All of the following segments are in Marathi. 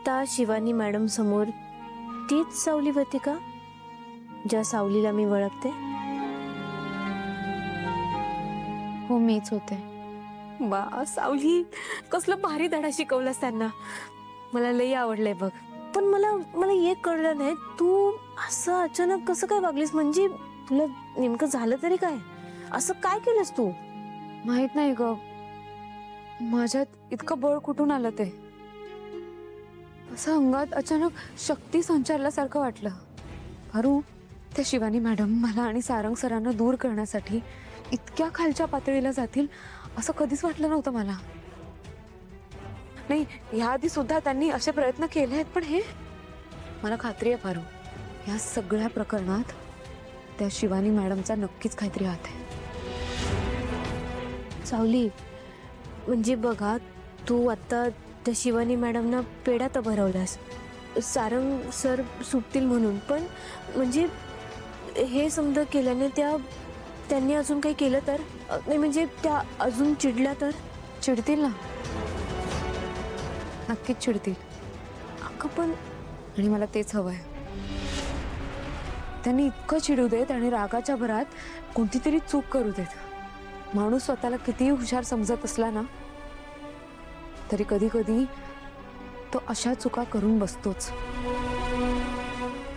आत्ता शिवानी मॅडम समोर तीच सावली होती का, ज्या सावलीला मी ओळखते? हो, मीच होते. बा सावली, कसलं भारी धडा शिकवलास त्यांना. मला लई आवडलंय बघ. पण मला एक कळलं नाही, तू असं अचानक कसं काय वागलीस? म्हणजे तुला नेमकं झालं तरी काय? असं काय केलंस तू? माहित नाही ग, माझ्यात इतकं बळ कुठून आलं ते. असं अंगात अचानक शक्ती संचारल्यासारखं वाटलं. अरू, त्या शिवानी मॅडम मला आणि सारंग सरांना दूर करण्यासाठी इतक्या खालच्या पातळीला जातील असं कधीच वाटलं नव्हतं मला. नाही, याआधी सुद्धा त्यांनी असे प्रयत्न केले आहेत, पण हे मला खात्री आहे पारू, या सगळ्या प्रकरणात त्या शिवानी मॅडमचा नक्कीच काहीतरी हात आहे. सावली, म्हणजे बघा, तू आता त्या शिवानी मॅडमना पेढा तर भरवलास, सारंग सर सुटतील म्हणून, पण म्हणजे हे समजा केल्याने त्यांनी अजून काही केलं तर? नाही म्हणजे त्या अजून चिडल्या तर? चिडतील ना, नक्कीच चिडतील. अगं पण, आणि मला तेच हवंय. त्यांनी इतकं चिडू देत आणि रागाच्या भरात कोणती तरी चूक करू देत. माणूस स्वतःला कितीही हुशार समजत असला ना, तरी कधी कधी तो अशा चुका करून बसतोच.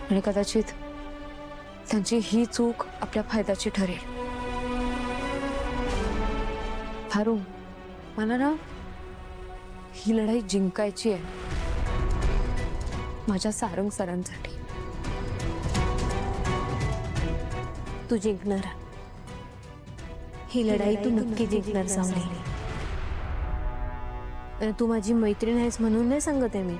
आणि कदाचित त्यांची ही चूक आपल्या फायद्याची ठरेल. हारू, मला ना ही लढाई जिंकायची आहे, माझ्या सारंग सरांसाठी. तू जिंकणार, ही लढाई तू नक्की जिंकणार सावली. तू माझी मैत्रीण आहेस म्हणून नाही सांगत आहे मी,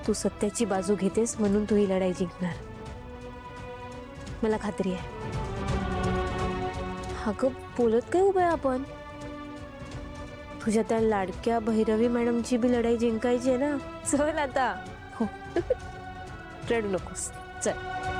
तू सत्याची बाजू घेतेस म्हणून तू ही लढाई जिंकणार, मला खात्री आहे. अगं बोलत काय उभं आहे आपण? तुझ्या त्या लाडक्या भैरवी मॅडमची बी लढाई जिंकायची आहे ना. चल आता. हो, रडू नकोस, चल.